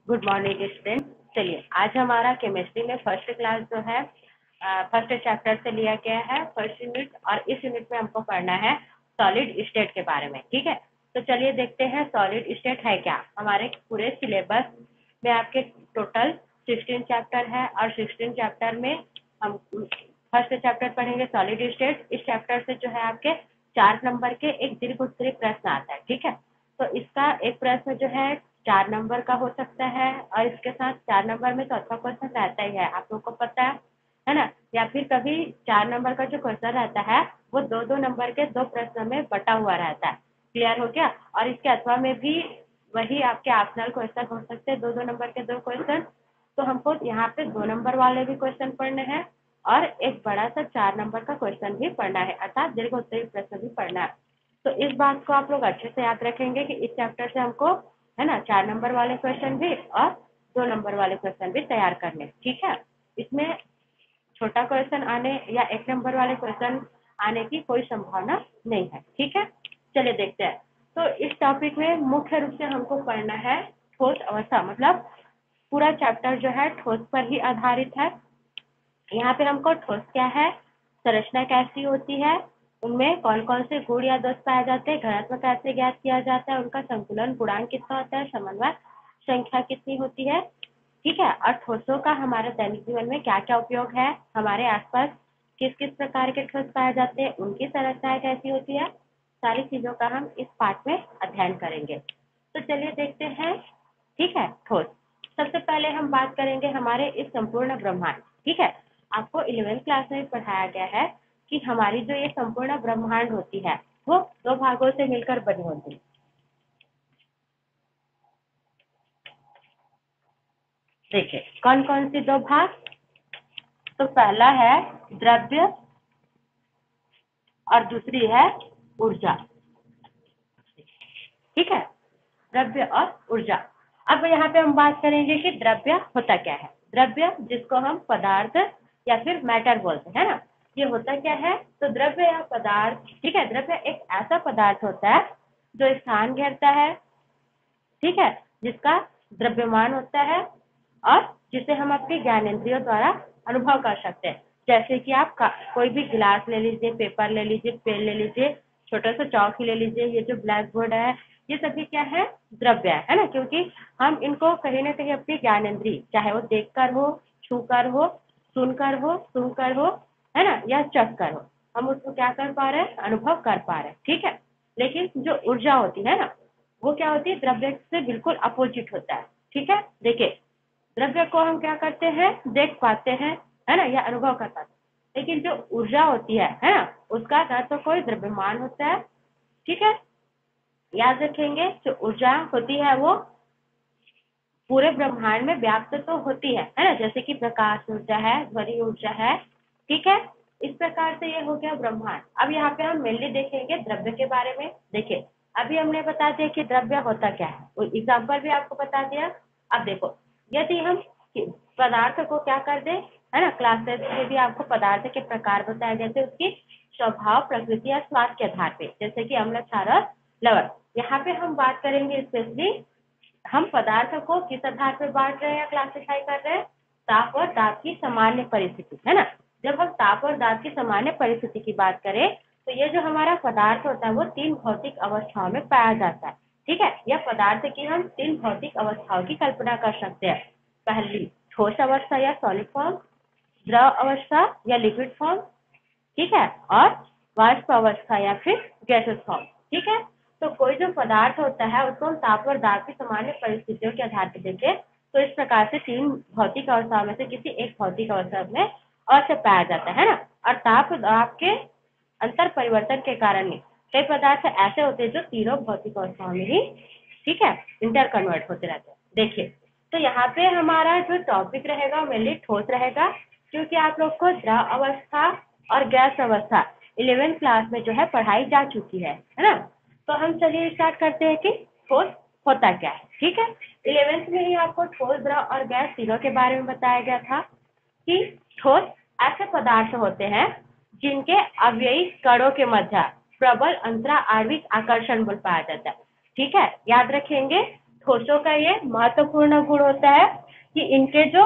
Good morning student. चलिए आज हमारा केमिस्ट्री में फर्स्ट क्लास जो है फर्स्ट चैप्टर से लिया गया है फर्स्ट यूनिट, और इस यूनिट में हमको पढ़ना है सॉलिड स्टेट के बारे में। ठीक है, तो चलिए देखते हैं सॉलिड स्टेट है क्या। हमारे पूरे सिलेबस में आपके टोटल 16 चैप्टर है, और 16 चैप्टर में हम फर्स्ट चैप्टर पढ़ेंगे सॉलिड स्टेट। इस चैप्टर से जो है आपके 4 नंबर के एक दीर्घ उत्तरीय प्रश्न आता है। ठीक है, तो इसका एक प्रश्न जो है 4 नंबर का हो सकता है, और इसके साथ 4 नंबर में चौथा क्वेश्चन रहता ही है, आप लोग को पता है ना। या फिर कभी 4 नंबर का जो क्वेश्चन रहता है वो 2-2 नंबर के 2 प्रश्न में बटा हुआ रहता है। क्लियर हो गया। और इसके अथवा में भी वही आपके ऑप्शनल क्वेश्चन हो सकते हैं, 2-2 नंबर के 2 क्वेश्चन। तो हमको यहाँ पे 2 नंबर वाले भी क्वेश्चन पढ़ने हैं, और एक बड़ा सा 4 नंबर का क्वेश्चन भी पढ़ना है, अर्थात दीर्घ उत्तरीय प्रश्न भी पढ़ना है। तो इस बात को आप लोग अच्छे से याद रखेंगे कि इस चैप्टर से हमको है ना 4 नंबर वाले क्वेश्चन भी और 2 नंबर वाले क्वेश्चन भी तैयार करने। ठीक है, इसमें छोटा क्वेश्चन आने या 1 नंबर वाले क्वेश्चन आने की कोई संभावना नहीं है। ठीक है, चलिए देखते हैं। तो इस टॉपिक में मुख्य रूप से हमको पढ़ना है ठोस अवस्था, मतलब पूरा चैप्टर जो है ठोस पर ही आधारित है। यहाँ पे हमको ठोस क्या है, संरचना कैसी होती है, उनमें कौन कौन से गुण या दोष पाए जाते हैं, घनत्व कैसे ज्ञात किया जाता है, उनका संतुलन गुणांक कितना होता है, समन्वय संख्या कितनी होती है। ठीक है, और ठोसों का हमारे दैनिक जीवन में क्या क्या उपयोग है, हमारे आसपास किस किस प्रकार के ठोस पाए जाते हैं, उनकी संरचनाएं कैसी होती है, सारी चीजों का हम इस पाठ में अध्ययन करेंगे। तो चलिए देखते हैं। ठीक है, ठोस सबसे पहले हम बात करेंगे हमारे इस संपूर्ण ब्रह्मांड। ठीक है, आपको 11th क्लास में पढ़ाया गया है कि हमारी जो ये संपूर्ण ब्रह्मांड होती है वो 2 भागों से मिलकर बनी होती है। देखिए कौन कौन सी 2 भाग। तो पहला है द्रव्य और दूसरी है ऊर्जा। ठीक है, द्रव्य और ऊर्जा। अब यहाँ पे हम बात करेंगे कि द्रव्य होता क्या है। द्रव्य जिसको हम पदार्थ या फिर मैटर बोलते हैं ना, ये होता क्या है। तो द्रव्य या पदार्थ, ठीक है, द्रव्य एक ऐसा पदार्थ होता है जो स्थान घेरता है, ठीक है, जिसका द्रव्यमान होता है और जिसे हम अपने ज्ञानेंद्रियों द्वारा अनुभव कर सकते हैं। जैसे कि आप कोई भी गिलास ले लीजिए, पेपर ले लीजिए, पेन ले लीजिए, छोटा सा चौक ही ले लीजिए, ये जो ब्लैक बोर्ड है ये सभी क्या है, द्रव्य है ना। क्योंकि हम इनको कहीं ना कहीं अपनी ज्ञानेंद्रिय, चाहे वो देखकर हो, छूकर हो, सुनकर हो, है ना, या चख कर हो, हम उसको क्या कर पा रहे हैं, अनुभव कर पा रहे हैं। ठीक है, लेकिन जो ऊर्जा होती है ना वो क्या होती है, द्रव्य से बिल्कुल अपोजिट होता है। ठीक है, देखिए द्रव्य को हम क्या करते हैं, देख पाते हैं, है ना, या अनुभव कर पाते हैं, लेकिन जो ऊर्जा होती है ना, उसका ना तो कोई द्रव्यमान होता है। ठीक है, याद रखेंगे जो ऊर्जा होती है वो पूरे ब्रह्मांड में व्याप्त तो होती है ना, जैसे कि प्रकाश ऊर्जा है, ध्वनि ऊर्जा है। ठीक है, इस प्रकार से ये हो गया ब्रह्मांड। अब यहाँ पे हम मेनली देखेंगे द्रव्य के बारे में। देखिए अभी हमने बता दिया कि द्रव्य होता क्या है, एग्जाम्पल भी आपको बता दिया। अब देखो यदि हम पदार्थ को क्या कर दे, है ना, क्लासेस में भी आपको पदार्थ के प्रकार बताए गए थे, उसकी स्वभाव, प्रकृति या स्वाद के आधार पे, जैसे कि अम्ल, क्षार और लवण। यहाँ पे हम बात करेंगे स्पेशली हम पदार्थ को किस आधार पर बांट रहे हैं या क्लासिफाई कर रहे हैं, ताप और दाब की सामान्य परिस्थिति, है ना। जब हम ताप और दाब की सामान्य परिस्थिति की बात करें तो ये जो हमारा पदार्थ होता है वो 3 भौतिक अवस्थाओं में पाया जाता है। ठीक है, यह पदार्थ की हम 3 भौतिक अवस्थाओं की कल्पना कर सकते हैं। पहली ठोस अवस्था या सॉलिड फॉर्म, द्रव अवस्था या लिक्विड फॉर्म, ठीक है, और वाष्प अवस्था या फिर गैसेस फॉर्म। ठीक है, तो कोई जो पदार्थ होता है उसको हम ताप और दाब की सामान्य परिस्थितियों के आधार पर देखें तो इस प्रकार से 3 भौतिक अवस्थाओं में से किसी एक भौतिक अवस्था में अवश्य पाया जाता है ना। और ताप और दाब के अंतर परिवर्तन के कारण ही कई पदार्थ ऐसे होते हैं जो तीनों भौतिक अवस्थाओं में ही, ठीक है, इंटर कन्वर्ट होते रहते हैं। देखिए तो यहाँ पे हमारा जो टॉपिक रहेगा मेनली ठोस रहेगा, क्योंकि आप लोग को द्रव अवस्था और गैस अवस्था 11th क्लास में जो है पढ़ाई जा चुकी है ना। तो हम चलिए स्टार्ट करते हैं कि ठोस होता क्या है। ठीक है, 11th में ही आपको ठोस, द्रव और गैस तीनों के बारे में बताया गया था कि ठोस ऐसे पदार्थ होते हैं जिनके अव्ययी कणों के मध्य प्रबल अंतरा आणविक आकर्षण बल पाया जाता है। ठीक है, याद रखेंगे ठोसों का ये महत्वपूर्ण गुण होता है कि इनके जो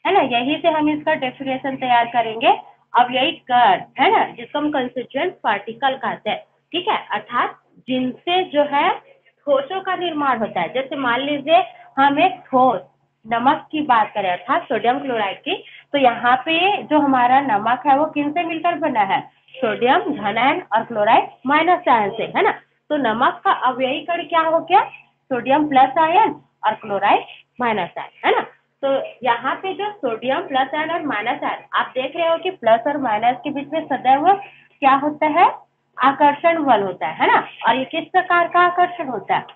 है ना, यही से हम इसका डेफिनेशन तैयार करेंगे। अब यही कण है ना, जिसको हम कंस्टिट्यूएंट पार्टिकल कहते हैं, ठीक है, अर्थात जिनसे जो है ठोसों का निर्माण होता है। जैसे मान लीजिए हम एक ठोस नमक की बात करें अर्थात सोडियम क्लोराइड की, तो यहाँ पे जो हमारा नमक है वो किन से मिलकर बना है? सोडियम धन आयन और क्लोराइड माइनस आयन से, है ना। तो नमक का अवयवी कण क्या हो गया? सोडियम प्लस आयन और क्लोराइड माइनस आयन, है ना। तो यहाँ पे जो सोडियम प्लस आयन और माइनस आयन, आप देख रहे हो कि प्लस और माइनस के बीच में सदैव क्या होता है? आकर्षण बल होता है ना। और ये किस प्रकार का आकर्षण होता है?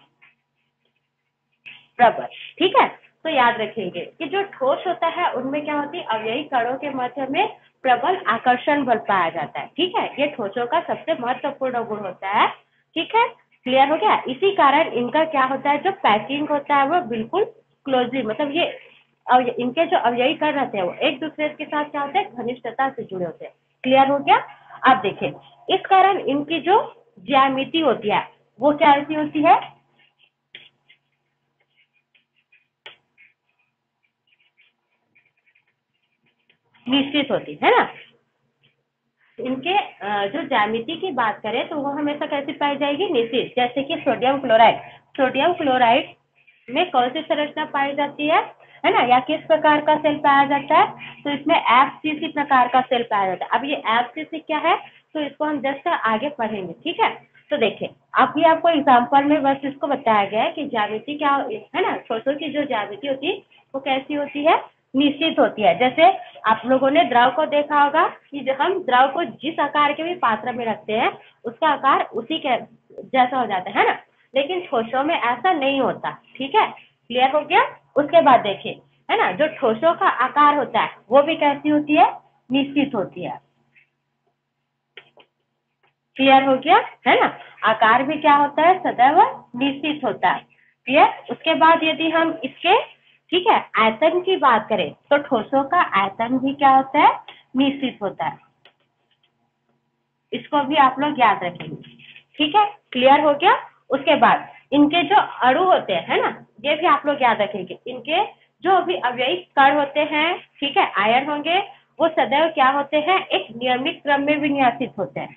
प्रबल, ठीक है। तो याद रखेंगे कि जो ठोस होता है उनमें क्या होती है? अवयवी कणों के मध्य में प्रबल आकर्षण बल पाया जाता है, ठीक है। ये ठोसों का सबसे महत्वपूर्ण गुण होता है, ठीक है। क्लियर हो गया? इसी कारण इनका क्या होता है, जो पैकिंग होता है वो बिल्कुल क्लोजली, मतलब ये इनके जो अवयवी कण रहते हैं वो एक दूसरे के साथ क्या होते हैं? घनिष्ठता से जुड़े होते हैं। क्लियर हो गया? आप देखें, इस कारण इनकी जो ज्यामिति होती है वो क्या ऐसी होती है? निश्चित होती है ना। इनके जो ज्यामिति की बात करें तो वो हमेशा कैसी पाई जाएगी? निश्चित। जैसे कि सोडियम क्लोराइड, सोडियम क्लोराइड में कौन सी संरचना पाई जाती है ना, या किस प्रकार का सेल पाया जाता है? तो इसमें एफसीसी प्रकार का सेल पाया जाता है। अब ये एफसीसी क्या है, तो इसको हम जस्ट आगे पढ़ेंगे, ठीक है। तो देखिए, अभी आपको एग्जाम्पल में बस इसको बताया गया है कि ज्यामिति क्या है ना, ठोसों की जो ज्यामिति होती है वो कैसी होती है? निश्चित होती है। जैसे आप लोगों ने द्रव को देखा होगा कि जब हम द्रव को जिस आकार के भी पात्र में रखते हैं उसका आकार उसी के जैसा हो जाता है ना। लेकिन ठोसों में ऐसा नहीं होता, ठीक है। क्लियर हो गया? उसके बाद देखिए, है ना, जो ठोसों का आकार होता है वो भी कैसी होती है? निश्चित होती है। क्लियर हो गया? है ना। आकार भी क्या होता है? सदैव निश्चित होता है। क्लियर? उसके बाद यदि हम इसके, ठीक है, आयतन की बात करें तो ठोसों का आयतन भी क्या होता है? निश्चित होता है। इसको भी आप लोग याद रखेंगे, ठीक है। क्लियर हो गया? उसके बाद इनके जो अणु होते हैं, है ना, ये भी आप लोग याद रखेंगे। इनके जो भी अवयवी कण होते हैं, ठीक है, आयन होंगे, वो सदैव क्या होते हैं? एक नियमित क्रम में विन्यासित होते हैं,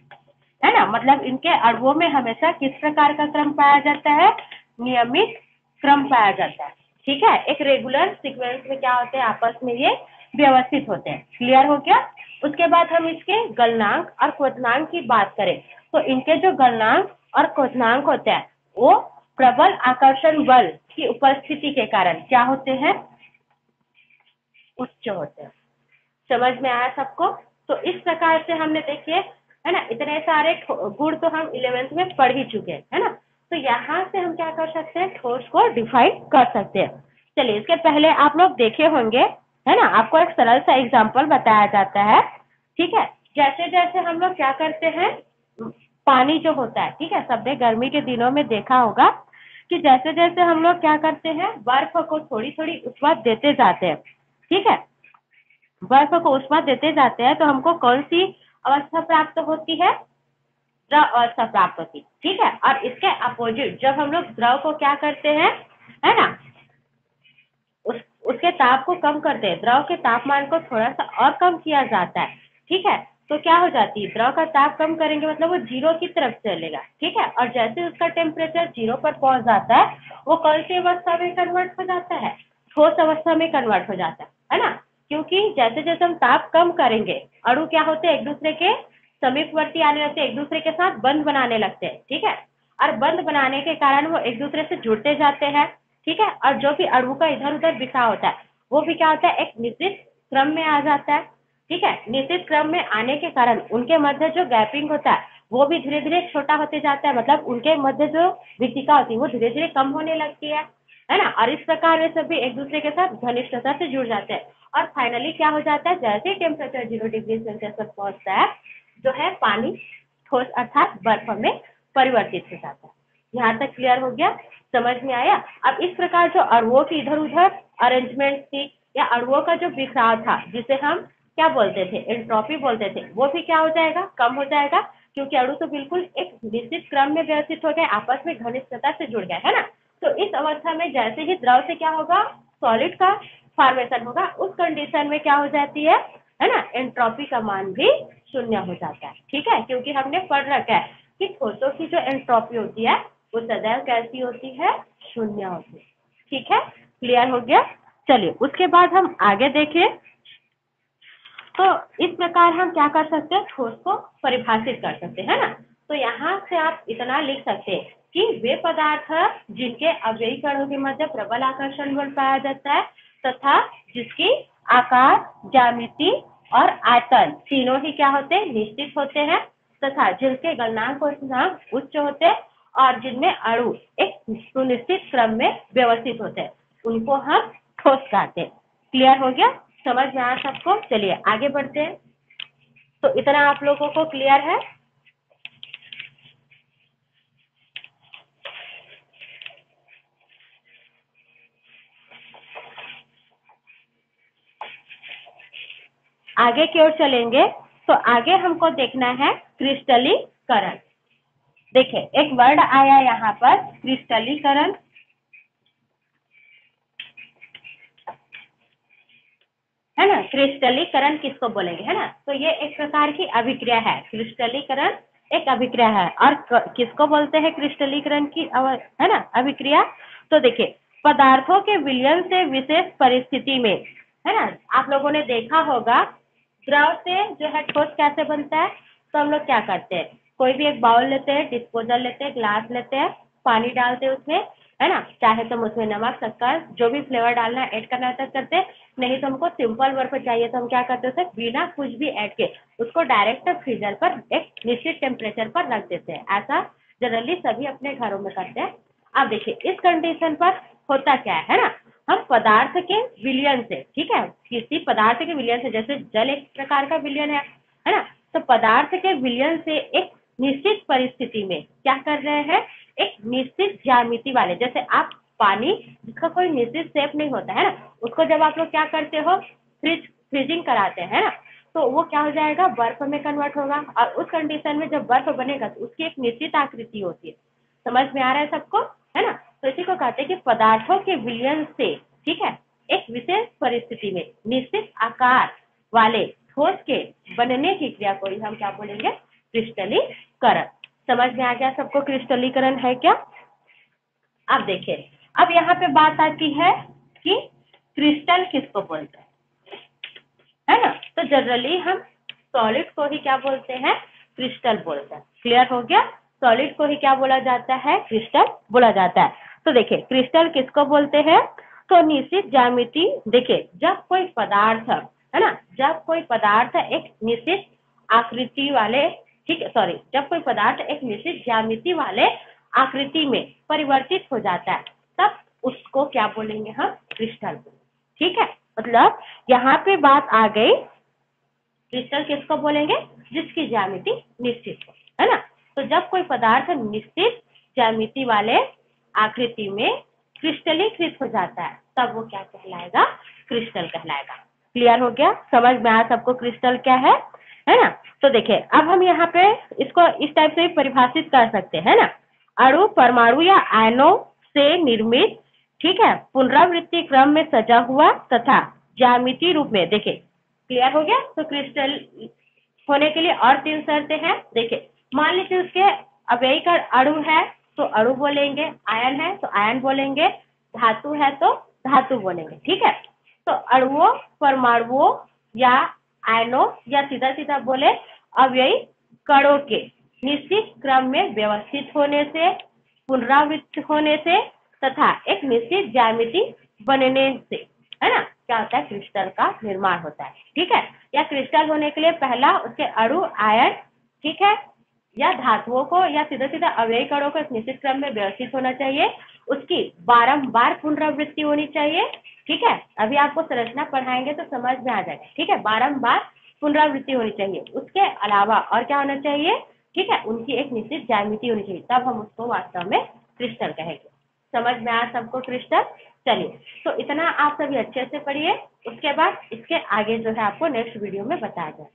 है ना। मतलब इनके अणुओं में हमेशा किस प्रकार का क्रम पाया जाता है? नियमित क्रम पाया जाता है, ठीक है। एक रेगुलर सीक्वेंस में क्या होते हैं? आपस में ये व्यवस्थित होते हैं। क्लियर हो गया? उसके बाद हम इसके गलनांक और क्वथनांक की बात करें तो इनके जो गलनांक और क्वथनांक होते हैं वो प्रबल आकर्षण बल की उपस्थिति के कारण क्या होते हैं? उच्च होते हैं। समझ में आया सबको? तो इस प्रकार से हमने देखिए, है ना, इतने सारे गुण तो हम 11th में पढ़ ही चुके हैं, है ना। तो यहाँ से हम क्या कर सकते हैं? ठोस को डिफाइन कर सकते हैं। चलिए, इसके पहले आप लोग देखे होंगे, है ना, आपको एक सरल सा एग्जाम्पल बताया जाता है, ठीक है। जैसे जैसे हम लोग क्या करते हैं, पानी जो होता है, ठीक है, सबने गर्मी के दिनों में देखा होगा कि जैसे जैसे हम लोग क्या करते हैं, बर्फ को थोड़ी थोड़ी ऊष्मा देते जाते हैं, ठीक है। बर्फ को ऊष्मा देते जाते हैं तो हमको कौन सी अवस्था प्राप्त होती है? द्रव अवस्था प्राप्त होती है, ठीक है। और इसके अपोजिट जब हम लोग द्रव को क्या करते हैं, है ना, उसके ताप को कम करते हैं, द्रव के तापमान को थोड़ा सा और कम किया जाता है, ठीक है। तो क्या हो जाती है? द्रव का ताप कम करेंगे मतलब वो जीरो की तरफ चलेगा, ठीक है। और जैसे उसका टेम्परेचर जीरो पर पहुंच जाता है वो कौन सी अवस्था में कन्वर्ट हो जाता है? ठोस अवस्था में कन्वर्ट हो जाता है ना। क्योंकि जैसे जैसे हम ताप कम करेंगे अणु क्या होते हैं? एक दूसरे के समीपवर्ती आने लगते हैं, एक दूसरे के साथ बंध बनाने लगते हैं, ठीक है। और बंध बनाने के कारण वो एक दूसरे से जुड़ते जाते हैं, ठीक है। और जो भी अणु का इधर उधर बिखरा होता है वो भी क्या होता है? एक निश्चित क्रम में आ जाता है, ठीक है। निश्चित क्रम में आने के कारण उनके मध्य जो गैपिंग होता है वो भी धीरे धीरे छोटा होते जाता है, मतलब उनके मध्य जो रिक्तिका होती है वो धीरे धीरे कम होने लगती है ना। और इस प्रकार वे सभी एक दूसरे के साथ घनिष्ठता से जुड़ जाते हैं और फाइनली क्या हो जाता है? जैसे टेम्परेचर 0 डिग्री सेल्सियस पर पहुंचता है जो है पानी ठोस अर्थात बर्फ में परिवर्तित हो जाता है। यहाँ तक क्लियर हो गया? समझ में आया? अब इस प्रकार जो अणुओं की इधर उधर अरेंजमेंट थी या अणुओं का जो बिखराव था जिसे हम क्या बोलते थे? एंट्रोपी बोलते थे, वो भी क्या हो जाएगा? कम हो जाएगा। क्योंकि अणु तो बिल्कुल एक निश्चित क्रम में व्यवस्थित हो गए, आपस में घनिष्ठता से जुड़ गए, है ना। तो इस अवस्था में जैसे ही द्रव से क्या होगा, सॉलिड का फॉर्मेशन होगा, उस कंडीशन में क्या हो जाती है ना, एंट्रोपी का मान भी शून्य हो जाता है। ठीक है, क्योंकि हमने पढ़ रखा है कि ठोसों की जो एंट्रोपी होती है वो सदैव कैसी होती है, शून्य होती है। ठीक है, क्लियर हो गया। चलिए उसके बाद हम आगे देखें। तो इस प्रकार हम क्या कर सकते हैं, ठोस को परिभाषित कर सकते हैं ना। तो यहाँ से आप इतना लिख सकते हैं कि वे पदार्थ जिनके अवयवी कणों के मध्य प्रबल आकर्षण बल पाया जाता है तथा जिसकी आकार, ज्यामिति और आयतन तीनों ही क्या होते हैं, निश्चित होते हैं तथा जिनके गलनांक और स्थिरांक उच्च होते हैं और जिनमें अणु एक सुनिश्चित क्रम में व्यवस्थित होते हैं, उनको हम ठोस कहते हैं। क्लियर हो गया, समझ में आया सबको। चलिए आगे बढ़ते हैं। तो इतना आप लोगों को क्लियर है। आगे की ओर चलेंगे तो आगे हमको देखना है क्रिस्टलीकरण। देखिए एक वर्ड आया यहाँ पर, क्रिस्टलीकरण। है ना, क्रिस्टलीकरण किसको बोलेंगे, है ना। तो ये एक प्रकार की अभिक्रिया है, क्रिस्टलीकरण एक अभिक्रिया है। और किसको बोलते हैं क्रिस्टलीकरण की है ना अभिक्रिया। तो देखिए पदार्थों के विलयन से विशेष परिस्थिति में, है ना, आप लोगों ने देखा होगा द्रव से जो है ठोस कैसे बनता है। तो हम लोग क्या करते हैं, कोई भी एक बाउल लेते हैं, डिस्पोजल लेते हैं, ग्लास लेते हैं, पानी डालते हैं उसमें, है ना, चाहे तो उसमें नमक, शक्कर, जो भी फ्लेवर डालना है ऐड करना है तब करते हैं, नहीं तो हमको सिंपल बर्फ चाहिए तो हम क्या करते हैं, बिना कुछ भी ऐड के उसको डायरेक्ट फ्रीजर पर एक निश्चित टेम्परेचर पर रख देते हैं। ऐसा जनरली सभी अपने घरों में करते हैं। अब देखिए इस कंडीशन पर होता क्या है ना, हम पदार्थ के विलयन से, ठीक है, किसी पदार्थ के विलयन से, जैसे जल एक प्रकार का विलयन है ना, तो पदार्थ के विलयन से एक निश्चित परिस्थिति में क्या कर रहे हैं, एक निश्चित ज्यामिति वाले, जैसे आप पानी जिसका कोई निश्चित शेप नहीं होता है ना, उसको जब आप लोग क्या करते हो, फ्रीजिंग कराते हैं ना, तो वो क्या हो जाएगा, बर्फ में कन्वर्ट होगा। और उस कंडीशन में जब बर्फ बनेगा तो उसकी एक निश्चित आकृति होती है। समझ में आ रहा है सबको, है ना। तो इसी को कहते हैं कि पदार्थों के विलयन से, ठीक है, एक विशेष परिस्थिति में निश्चित आकार वाले ठोस के बनने की क्रिया को ही हम क्या बोलेंगे, क्रिस्टलीकरण। समझ में आ गया सबको क्रिस्टलीकरण है क्या। अब देखिए अब यहाँ पे बात आती है कि क्रिस्टल किसको बोलते हैं, है ना। तो जनरली हम सॉलिड को ही क्या बोलते हैं, क्रिस्टल बोलते हैं। क्लियर हो गया, सॉलिड को ही क्या बोला जाता है, क्रिस्टल बोला जाता है। तो देखिए क्रिस्टल किसको बोलते हैं, तो निश्चित ज्यामिति, देखिए जब कोई पदार्थ, है ना, जब कोई पदार्थ एक निश्चित आकृति वाले, ठीक है, सॉरी, जब कोई पदार्थ एक निश्चित ज्यामिति वाले आकृति में परिवर्तित हो जाता है तब उसको क्या बोलेंगे हम, क्रिस्टल। ठीक है, मतलब यहाँ पे बात आ गई, क्रिस्टल किसको बोलेंगे, जिसकी ज्यामिति निश्चित हो, है ना। तो जब कोई पदार्थ निश्चित ज्यामिति वाले आकृति में क्रिस्टलीकृत हो जाता है तब वो क्या कहलाएगा, क्रिस्टल कहलाएगा। क्लियर हो गया, समझ में आया सबको क्रिस्टल क्या है ना। तो देखिए अब हम यहाँ पे इसको इस टाइप से परिभाषित कर सकते हैं ना, अणु, परमाणु या आयनों से निर्मित, ठीक है, पुनरावृत्ति क्रम में सजा हुआ तथा ज्यामिति रूप में, देखिए क्लियर हो गया। तो क्रिस्टल होने के लिए और 3 शर्तें हैं। देखिए मान लीजिए उसके अवयवी का अणु है तो अणु बोलेंगे, आयन है तो आयन बोलेंगे, धातु है तो धातु बोलेंगे। ठीक है, तो अणुओं, परमाणुओं या आयनों या सीधा सीधा बोले अवयवी कणों के निश्चित क्रम में व्यवस्थित होने से, पुनरावृत्त होने से तथा एक निश्चित ज्यामिति बनने से, है ना, क्या होता है, क्रिस्टल का निर्माण होता है। ठीक है, या क्रिस्टल होने के लिए पहला उसके अणु, आयन, ठीक है, या धातुओं को या सीधा सीधा अवयवी कणों को एक निश्चित क्रम में व्यवस्थित होना चाहिए, उसकी बारंबार पुनरावृत्ति होनी चाहिए। ठीक है, अभी आपको संरचना पढ़ाएंगे तो समझ में आ जाएगा। ठीक है, बारंबार पुनरावृत्ति होनी चाहिए, उसके अलावा और क्या होना चाहिए, ठीक है, उनकी एक निश्चित ज्यामिति होनी चाहिए, तब हम उसको वास्तव में क्रिस्टल कहेंगे। समझ में आया सबको क्रिस्टल। चलिए तो इतना आप सभी अच्छे से पढ़िए, उसके बाद इसके आगे जो है आपको नेक्स्ट वीडियो में बताया जाए।